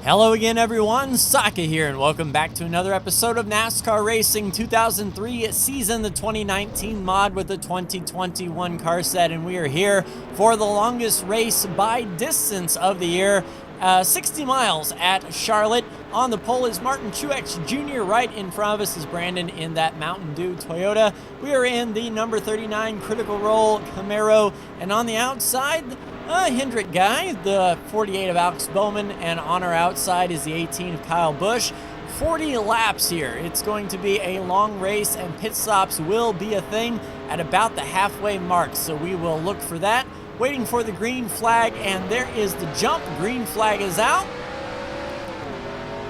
Hello again everyone, Saka here, and welcome back to another episode of NASCAR Racing 2003 season, the 2019 mod with the 2021 car set, and we are here for the longest race by distance of the year, 60 miles at Charlotte. On the pole is Martin Truex Jr. Right in front of us is Brandon in that Mountain Dew Toyota. We are in the number 39 Critical Role Camaro, and on the outside, Hendrick guy, the 48 of Alex Bowman, and on our outside is the 18 of Kyle Busch. 40 laps here. It's going to be a long race, and pit stops will be a thing at about the halfway mark, so we will look for that. Waiting for the green flag, and there is the jump. Green flag is out.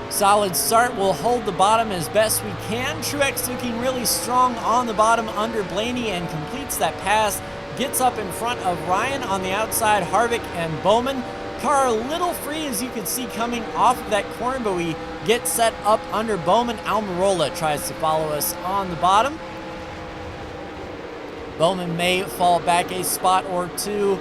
Solid start. We'll hold the bottom as best we can. Truex looking really strong on the bottom under Blaney and completes that pass. Gets up in front of Ryan on the outside, Harvick and Bowman. Car a little free, as you can see, coming off of that corner, but we get set up under Bowman. Almirola tries to follow us on the bottom. Bowman may fall back a spot or two.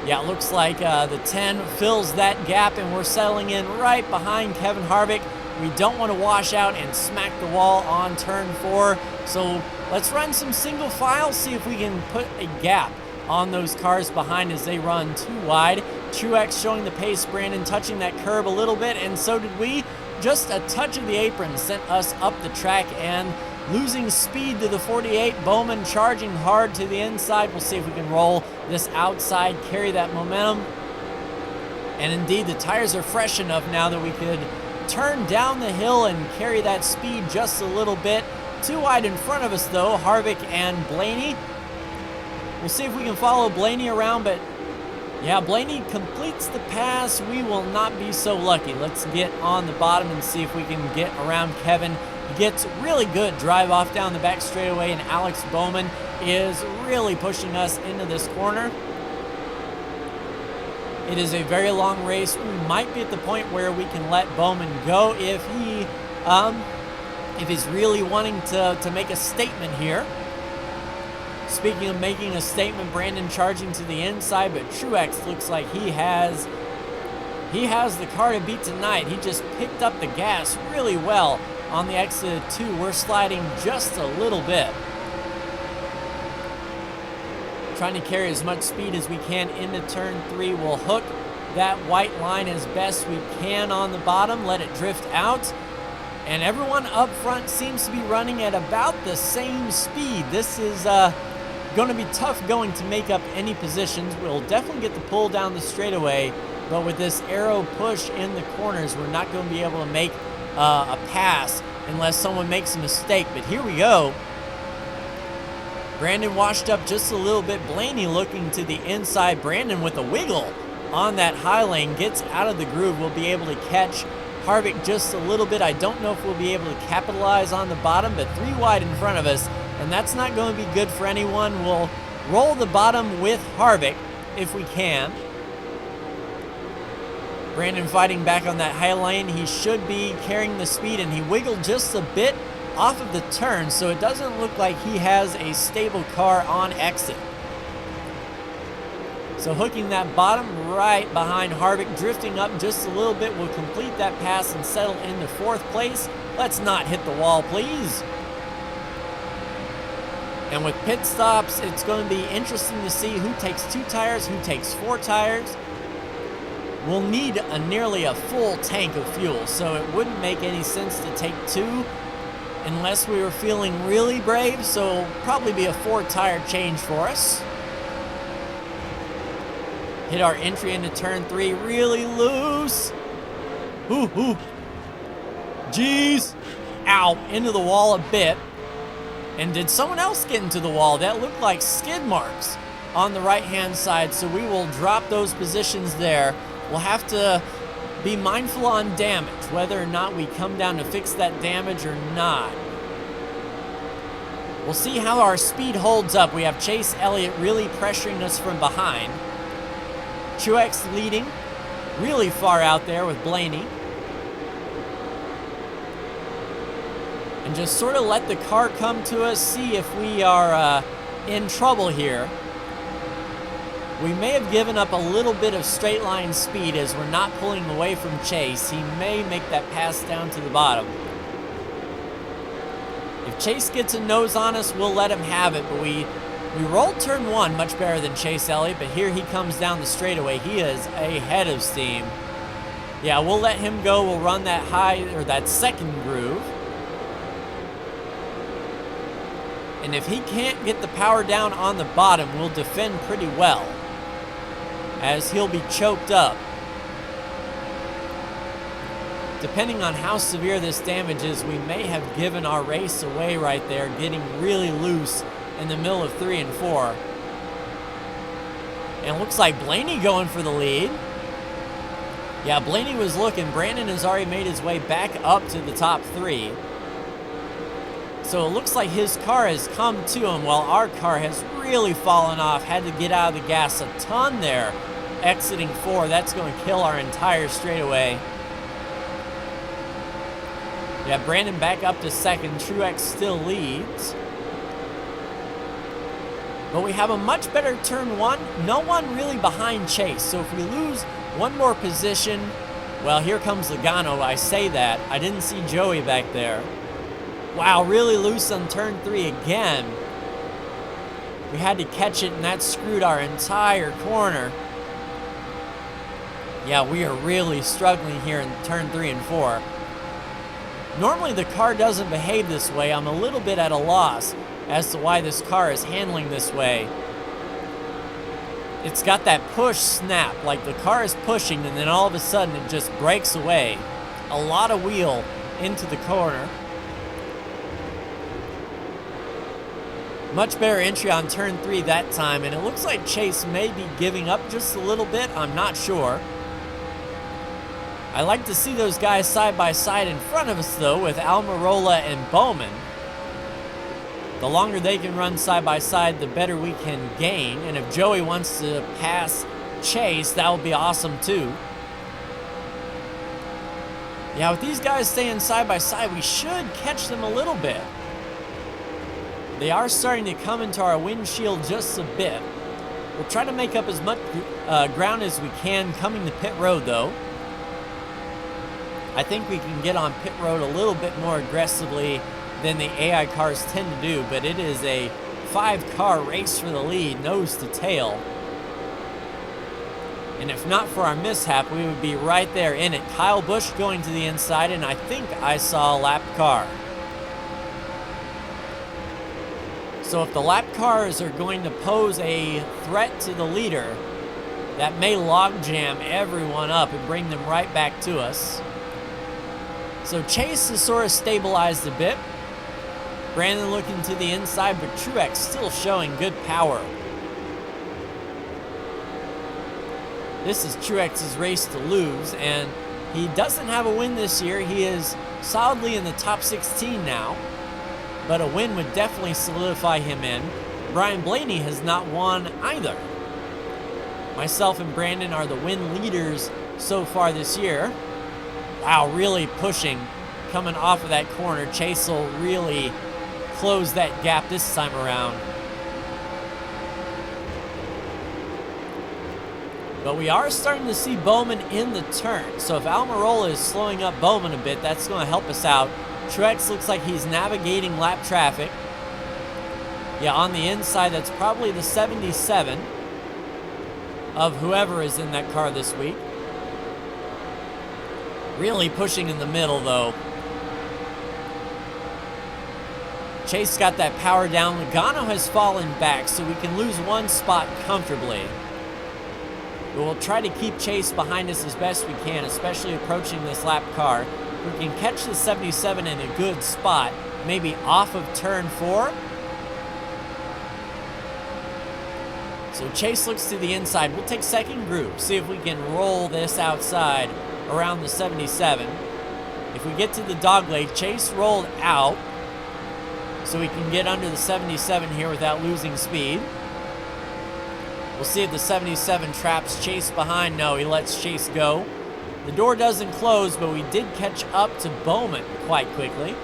Yeah, it looks like the 10 fills that gap, and we're settling in right behind Kevin Harvick. We don't want to wash out and smack the wall on turn 4, so let's run some single file, see if we can put a gap on those cars behind as they run too wide. Truex showing the pace, Brandon touching that curb a little bit, and so did we. Just a touch of the apron sent us up the track and losing speed to the 48. Bowman charging hard to the inside. We'll see if we can roll this outside, carry that momentum. And indeed, the tires are fresh enough now that we could turn down the hill and carry that speed just a little bit. Too wide in front of us though, Harvick and Blaney. We'll see if we can follow Blaney around, but yeah, Blaney completes the pass. We will not be so lucky. Let's get on the bottom and see if we can get around Kevin. He gets really good drive off down the back straightaway, and Alex Bowman is really pushing us into this corner. It is a very long race. We might be at the point where we can let Bowman go if he's really wanting to make a statement here. Speaking of making a statement, Brandon charging to the inside, but Truex looks like he has the car to beat tonight. He just picked up the gas really well on the exit of 2. We're sliding just a little bit. Trying to carry as much speed as we can into turn 3. We'll hook that white line as best we can on the bottom, let it drift out. And everyone up front seems to be running at about the same speed. This is going to be tough going to make up any positions. We'll definitely get the pull down the straightaway, but with this arrow push in the corners, we're not going to be able to make a pass unless someone makes a mistake. But here we go. Brandon washed up just a little bit. Blaney looking to the inside. Brandon with a wiggle on that high lane gets out of the groove. We'll be able to catch Harvick just a little bit. I don't know if we'll be able to capitalize on the bottom, but 3 wide in front of us, and that's not going to be good for anyone. We'll roll the bottom with Harvick if we can. Brandon fighting back on that high lane. He should be carrying the speed, and he wiggled just a bit off of the turn, so it doesn't look like he has a stable car on exit. So hooking that bottom right behind Harvick, drifting up just a little bit, will complete that pass and settle into 4th place. Let's not hit the wall, please. And with pit stops, it's going to be interesting to see who takes 2 tires, who takes 4 tires. We'll need nearly a full tank of fuel, so it wouldn't make any sense to take 2 unless we were feeling really brave, so it'll probably be a 4 tire change for us. Hit our entry into turn 3 really loose. Ooh. Jeez. Ow, into the wall a bit. And did someone else get into the wall? That looked like skid marks on the right-hand side, so we will drop those positions there. We'll have to be mindful on damage, whether or not we come down to fix that damage or not. We'll see how our speed holds up. We have Chase Elliott really pressuring us from behind. Truex leading really far out there with Blaney. And just sort of let the car come to us, see if we are in trouble here. We may have given up a little bit of straight line speed as we're not pulling away from Chase. He may make that pass down to the bottom. If Chase gets a nose on us, we'll let him have it, but we rolled turn 1 much better than Chase Elliott, but here he comes down the straightaway. He is ahead of steam. Yeah, we'll let him go. We'll run that high, or that second groove. And if he can't get the power down on the bottom, we'll defend pretty well, as he'll be choked up. Depending on how severe this damage is, we may have given our race away right there, getting really loose in the middle of 3 and 4. And it looks like Blaney going for the lead. Yeah, Blaney was looking. Brandon has already made his way back up to the top 3. So it looks like his car has come to him while our car has really fallen off. Had to get out of the gas a ton there, exiting 4. That's going to kill our entire straightaway. Yeah, Brandon back up to second. Truex still leads. But we have a much better turn 1. No one really behind Chase. So if we lose one more position, well, here comes Logano. I say that. I didn't see Joey back there. Wow, really loose on turn 3 again. We had to catch it, and that screwed our entire corner. Yeah, we are really struggling here in turn 3 and 4. Normally the car doesn't behave this way. I'm a little bit at a loss as to why this car is handling this way. It's got that push snap, like the car is pushing and then all of a sudden it just breaks away. A lot of wheel into the corner. Much better entry on turn 3 that time, and it looks like Chase may be giving up just a little bit. I'm not sure. I like to see those guys side by side in front of us, though, with Almirola and Bowman. The longer they can run side by side, the better we can gain. And if Joey wants to pass Chase, that would be awesome, too. Yeah, with these guys staying side by side, we should catch them a little bit. They are starting to come into our windshield just a bit. We'll try to make up as much ground as we can coming to pit road, though. I think we can get on pit road a little bit more aggressively than the AI cars tend to do, but it is a 5-car race for the lead, nose to tail. And if not for our mishap, we would be right there in it. Kyle Busch going to the inside, and I think I saw a lap car. So if the lap cars are going to pose a threat to the leader, that may logjam everyone up and bring them right back to us. So Chase is sort of stabilized a bit. Brandon looking to the inside, but Truex still showing good power. This is Truex's race to lose, and he doesn't have a win this year. He is solidly in the top 16 now, but a win would definitely solidify him in. Brian Blaney has not won either. Myself and Brandon are the win leaders so far this year. Wow, really pushing, coming off of that corner. Chase will really close that gap this time around. But we are starting to see Bowman in the turn. So if Almirola is slowing up Bowman a bit, that's going to help us out. Truex looks like he's navigating lap traffic. Yeah, on the inside, that's probably the 77 of whoever is in that car this week. Really pushing in the middle, though. Chase got that power down. Logano has fallen back, so we can lose one spot comfortably. But we'll try to keep Chase behind us as best we can, especially approaching this lap car. We can catch the 77 in a good spot, maybe off of turn 4. So Chase looks to the inside. We'll take second group, see if we can roll this outside around the 77. If we get to the dogleg, Chase rolled out, so we can get under the 77 here without losing speed. We'll see if the 77 traps Chase behind. No, he lets Chase go. The door doesn't close, but we did catch up to Bowman quite quickly.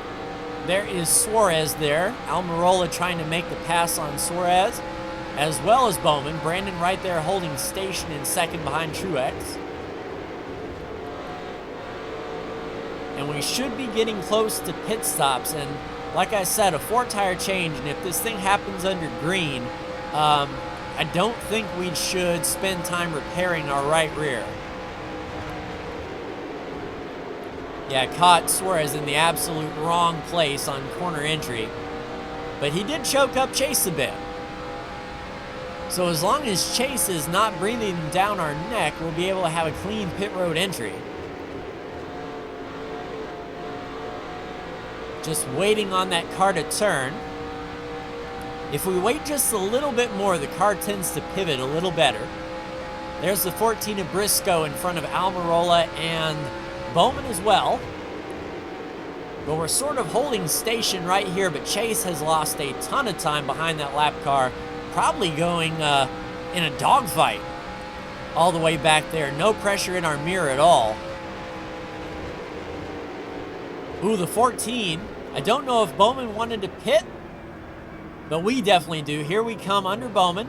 There is Suarez there. Almirola trying to make the pass on Suarez. as well as Bowman. Brandon right there holding station in second behind Truex. And we should be getting close to pit stops. And like I said, a 4-tire change, and if this thing happens under green, I don't think we should spend time repairing our right rear. Yeah, caught Suarez in the absolute wrong place on corner entry. But he did choke up Chase a bit. So as long as Chase is not breathing down our neck, we'll be able to have a clean pit road entry. Just waiting on that car to turn. If we wait just a little bit more, the car tends to pivot a little better. There's the 14 of Briscoe in front of Almirola and Bowman as well. But we're sort of holding station right here, but Chase has lost a ton of time behind that lap car, probably going in a dogfight all the way back there. No pressure in our mirror at all. Ooh, the 14. I don't know if Bowman wanted to pit, but we definitely do. Here we come under Bowman.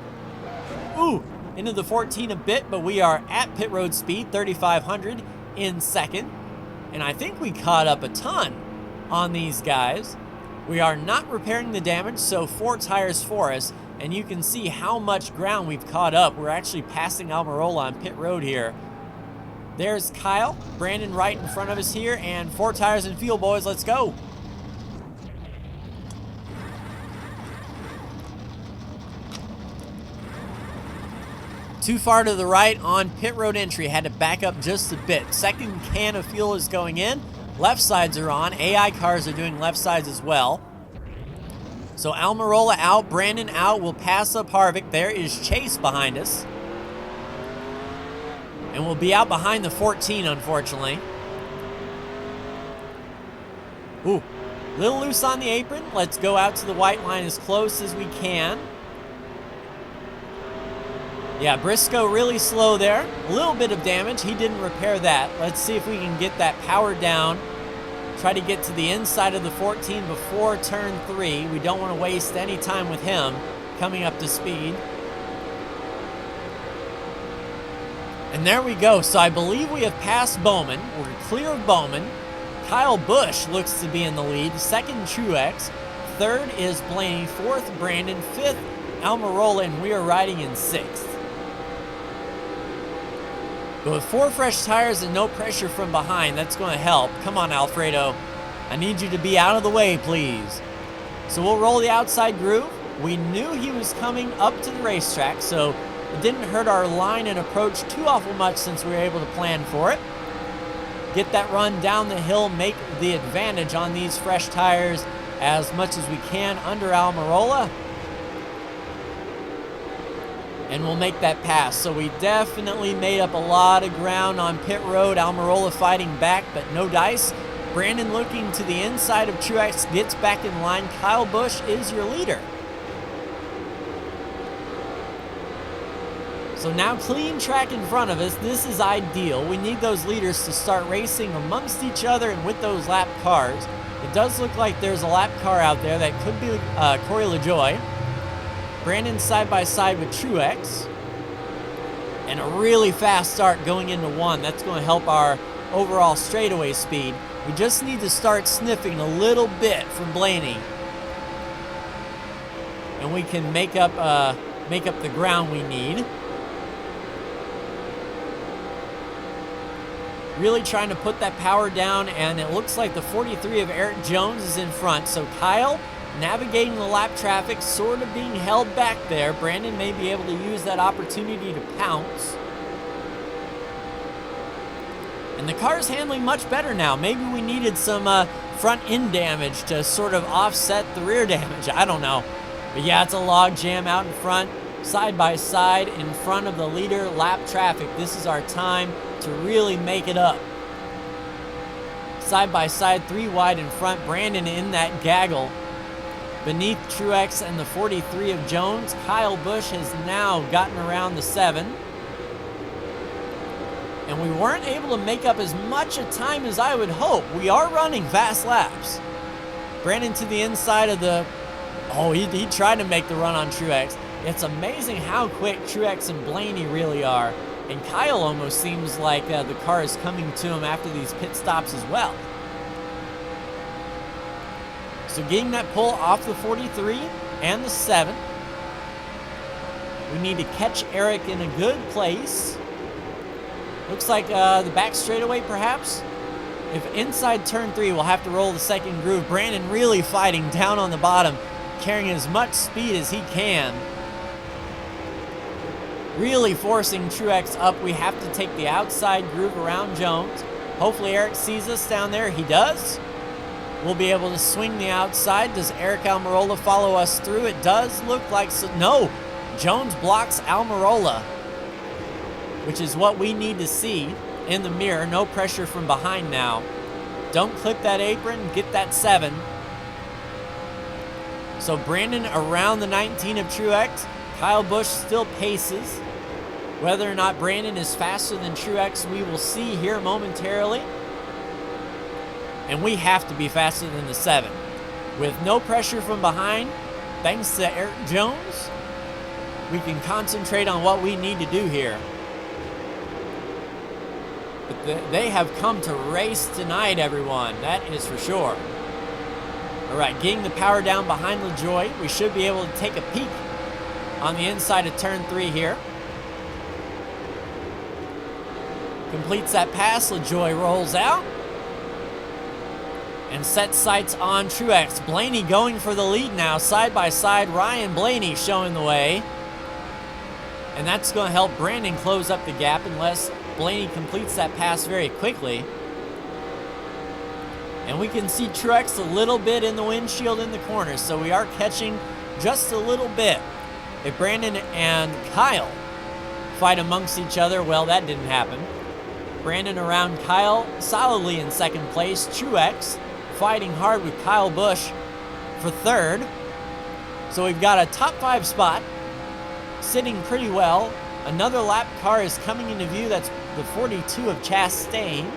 Ooh, into the 14 a bit, but we are at pit road speed, 3,500 in second. And I think we caught up a ton on these guys. We are not repairing the damage, so 4 tires for us. And you can see how much ground we've caught up. We're actually passing Almirola on pit road here. There's Kyle, Brandon right in front of us here, and 4 tires in field, boys. Let's go. Too far to the right on pit road entry. Had to back up just a bit. Second can of fuel is going in. Left sides are on. AI cars are doing left sides as well. So Almirola out, Brandon out. We'll pass up Harvick. There is Chase behind us. And we'll be out behind the 14, unfortunately. Ooh, little loose on the apron. Let's go out to the white line as close as we can. Yeah, Briscoe really slow there. A little bit of damage. He didn't repair that. Let's see if we can get that power down. Try to get to the inside of the 14 before turn 3. We don't want to waste any time with him coming up to speed. And there we go. So I believe we have passed Bowman. We're clear of Bowman. Kyle Busch looks to be in the lead. Second, Truex. Third is Blaney. Fourth, Brandon. Fifth, Almirola, and we are riding in sixth. But with 4 fresh tires and no pressure from behind, that's going to help. Come on, Alfredo. I need you to be out of the way, please. So we'll roll the outside groove. We knew he was coming up to the racetrack, so it didn't hurt our line and approach too awful much since we were able to plan for it. Get that run down the hill, make the advantage on these fresh tires as much as we can under Almirola. And we'll make that pass. So we definitely made up a lot of ground on pit road. Almirola fighting back, but no dice. Brandon looking to the inside of Truex, gets back in line. Kyle Busch is your leader. So now clean track in front of us. This is ideal. We need those leaders to start racing amongst each other and with those lap cars. It does look like there's a lap car out there. That could be Corey LaJoie. Brandon side by side with Truex. And a really fast start going into 1. That's going to help our overall straightaway speed. We just need to start sniffing a little bit from Blaney. And we can make up the ground we need. Really trying to put that power down, and it looks like the 43 of Eric Jones is in front. So Kyle navigating the lap traffic, sort of being held back there. Brandon may be able to use that opportunity to pounce. And the car's handling much better now. Maybe we needed some front end damage to sort of offset the rear damage. I don't know. But yeah, it's a log jam out in front, side by side in front of the leader, lap traffic. This is our time to really make it up. Side by side, 3 wide in front. Brandon in that gaggle beneath Truex and the 43 of Jones. Kyle Busch has now gotten around the 7. And we weren't able to make up as much a time as I would hope. We are running fast laps. Brandon to the inside of the... Oh, he tried to make the run on Truex. It's amazing how quick Truex and Blaney really are. And Kyle almost seems like the car is coming to him after these pit stops as well. So getting that pull off the 43 and the 7. We need to catch Eric in a good place. Looks like the back straightaway perhaps. If inside turn 3, we'll have to roll the second groove. Brandon really fighting down on the bottom, carrying as much speed as he can. Really forcing Truex up. We have to take the outside groove around Jones. Hopefully Eric sees us down there. He does. We'll be able to swing the outside. Does Eric Almirola follow us through? It does look like so. No, Jones blocks Almirola, which is what we need to see in the mirror. No pressure from behind now. Don't clip that apron. Get that 7. So Brandon around the 19 of Truex. Kyle Busch still paces. Whether or not Brandon is faster than Truex, we will see here momentarily. And we have to be faster than the 7. With no pressure from behind, thanks to Eric Jones, we can concentrate on what we need to do here. But they have come to race tonight, everyone. That is for sure. All right, getting the power down behind LaJoie. We should be able to take a peek on the inside of turn 3 here. Completes that pass. LaJoie rolls out and sets sights on Truex. Blaney going for the lead now, side by side. Ryan Blaney showing the way. And that's going to help Brandon close up the gap unless Blaney completes that pass very quickly. And we can see Truex a little bit in the windshield in the corner, so we are catching just a little bit. If Brandon and Kyle fight amongst each other, well, that didn't happen. Brandon around Kyle, solidly in second place. Truex fighting hard with Kyle Busch for third. So we've got a top 5 spot, sitting pretty well. Another lap car is coming into view. That's the 42 of Chastain.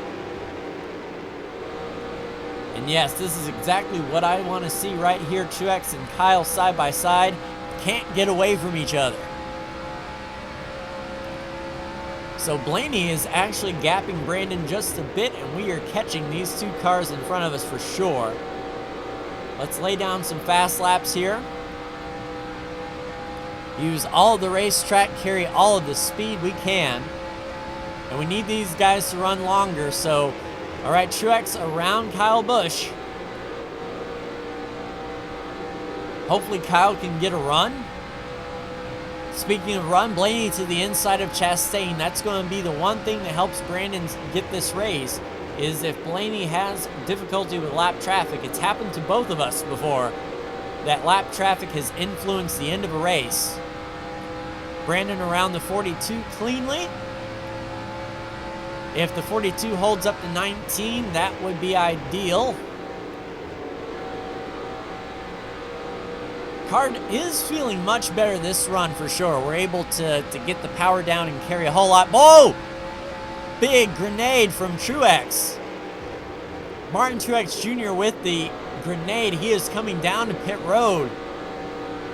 And yes, this is exactly what I want to see right here. Truex and Kyle side by side. Can't get away from each other. So Blaney is actually gapping Brandon just a bit, and we are catching these 2 cars in front of us for sure. Let's lay down some fast laps here. Use all of the racetrack, carry all of the speed we can. And we need these guys to run longer, so all right, Truex around Kyle Busch. Hopefully Kyle can get a run. Speaking of run, Blaney to the inside of Chastain. That's going to be the one thing that helps Brandon get this race, is if Blaney has difficulty with lap traffic. It's happened to both of us before, that lap traffic has influenced the end of a race. Brandon around the 42 cleanly. If the 42 holds up to 19, that would be ideal. Car is feeling much better this run for sure. We're able to get the power down and carry a whole lot. Whoa! Big grenade from Truex. Martin Truex Jr. with the grenade. He is coming down to pit road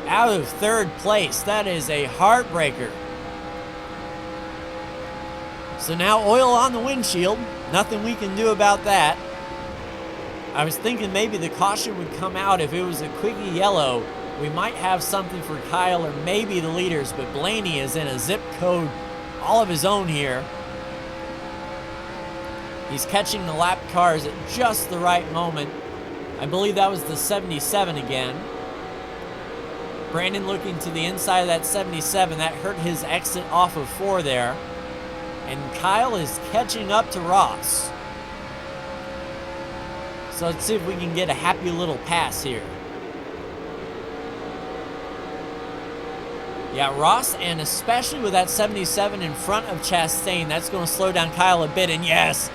out of third place. That is a heartbreaker. So now oil on the windshield. Nothing we can do about that. I was thinking maybe the caution would come out if it was a quickie yellow. We might have something for Kyle or maybe the leaders, but Blaney is in a zip code all of his own here. He's catching the lap cars at just the right moment. I believe that was the 77 again. Brandon looking to the inside of that 77. That hurt his exit off of 4 there. And Kyle is catching up to Ross. So let's see if we can get a happy little pass here. Yeah, Ross, and especially with that 77 in front of Chastain, that's going to slow down Kyle a bit. And yes,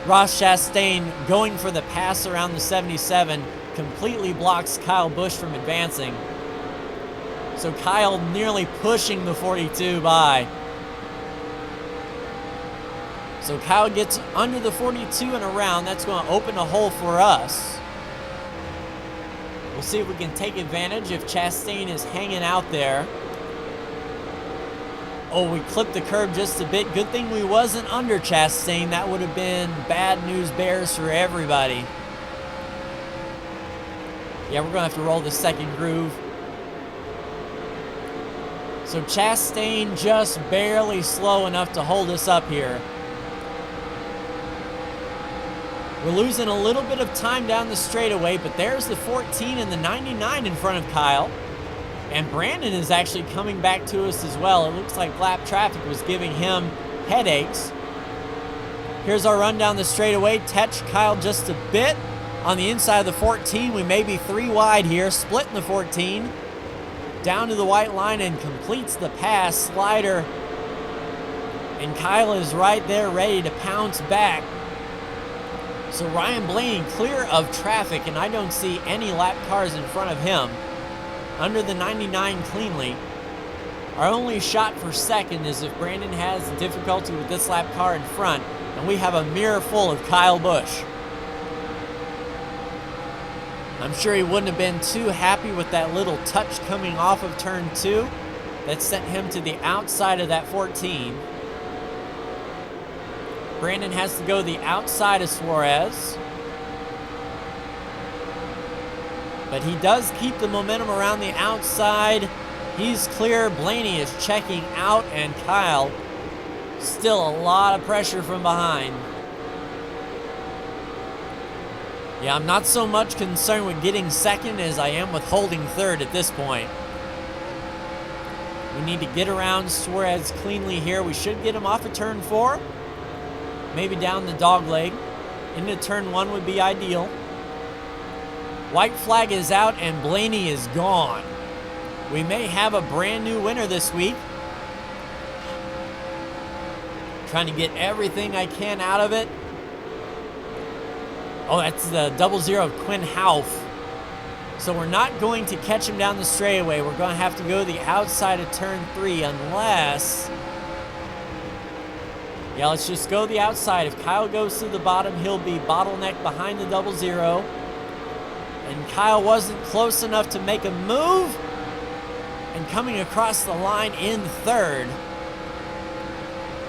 Ross Chastain going for the pass around the 77 completely blocks Kyle Busch from advancing. So Kyle nearly pushing the 42 by. So Kyle gets under the 42 and around. That's going to open a hole for us. We'll see if we can take advantage if Chastain is hanging out there. Oh, we clipped the curb just a bit. Good thing we wasn't under Chastain. That would have been bad news bears for everybody. Yeah, we're going to have to roll the second groove. So Chastain just barely slow enough to hold us up here. We're losing a little bit of time down the straightaway, but there's the 14 and the 99 in front of Kyle. And Brandon is actually coming back to us as well. It looks like lap traffic was giving him headaches. Here's our run down the straightaway. Touch Kyle just a bit. On the inside of the 14, we may be 3 wide here, splitting the 14. Down to the white line and completes the pass. Slider. And Kyle is right there ready to pounce back. So Ryan Blaney clear of traffic, and I don't see any lap cars in front of him. Under the 99 cleanly. Our only shot for second is if Brandon has difficulty with this lap car in front, and we have a mirror full of Kyle Busch. I'm sure he wouldn't have been too happy with that little touch coming off of turn 2 that sent him to the outside of that 14. Brandon has to go the outside of Suarez. But he does keep the momentum around the outside. He's clear. Blaney is checking out, and Kyle still a lot of pressure from behind. Yeah, I'm not so much concerned with getting second as I am with holding third at this point. We need to get around Suarez cleanly here. We should get him off of turn 4. Maybe down the dog leg. Into turn 1 would be ideal. White flag is out and Blaney is gone. We may have a brand new winner this week. Trying to get everything I can out of it. Oh, that's the 00 of Quinn Houff. So we're not going to catch him down the straightaway. We're going to have to go the outside of turn 3 unless... Yeah, let's just go the outside. If Kyle goes to the bottom, he'll be bottlenecked behind the 00. And Kyle wasn't close enough to make a move. And coming across the line in third.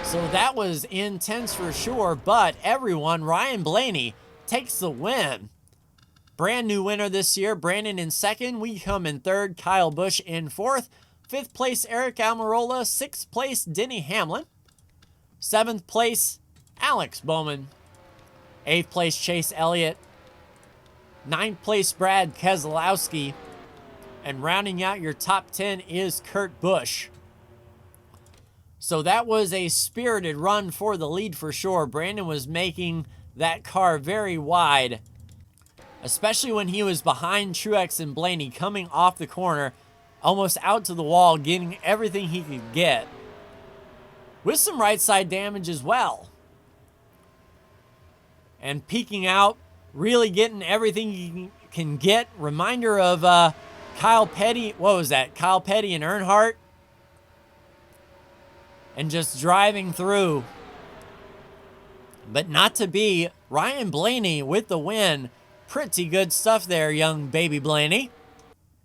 So that was intense for sure. But everyone, Ryan Blaney takes the win. Brand new winner this year. Brandon in second. We come in third. Kyle Busch in fourth. Fifth place, Eric Almirola. Sixth place, Denny Hamlin. Seventh place, Alex Bowman. Eighth place, Chase Elliott. Ninth place, Brad Keselowski. And rounding out your top 10 is Kurt Busch. So that was a spirited run for the lead for sure. Brandon was making that car very wide, especially when he was behind Truex and Blaney coming off the corner, almost out to the wall, getting everything he could get. With some right side damage as well. And peeking out, really getting everything you can get. Reminder of Kyle Petty. What was that? Kyle Petty and Earnhardt. And just driving through. But not to be. Ryan Blaney with the win. Pretty good stuff there, young baby Blaney.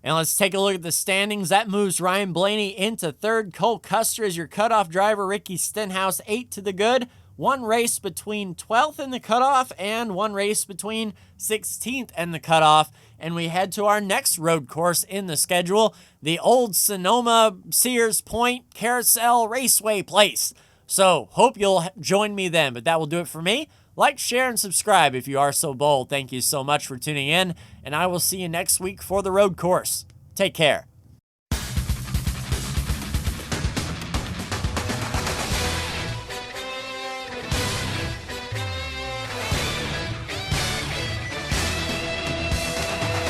And let's take a look at the standings. That moves Ryan Blaney into third. Cole Custer is your cutoff driver. Ricky Stenhouse, 8 to the good. One race between 12th and the cutoff and one race between 16th and the cutoff. And we head to our next road course in the schedule, the old Sonoma Sears Point Carousel Raceway Place. So hope you'll join me then, but that will do it for me. Like, share, and subscribe if you are so bold. Thank you so much for tuning in, and I will see you next week for the road course. Take care.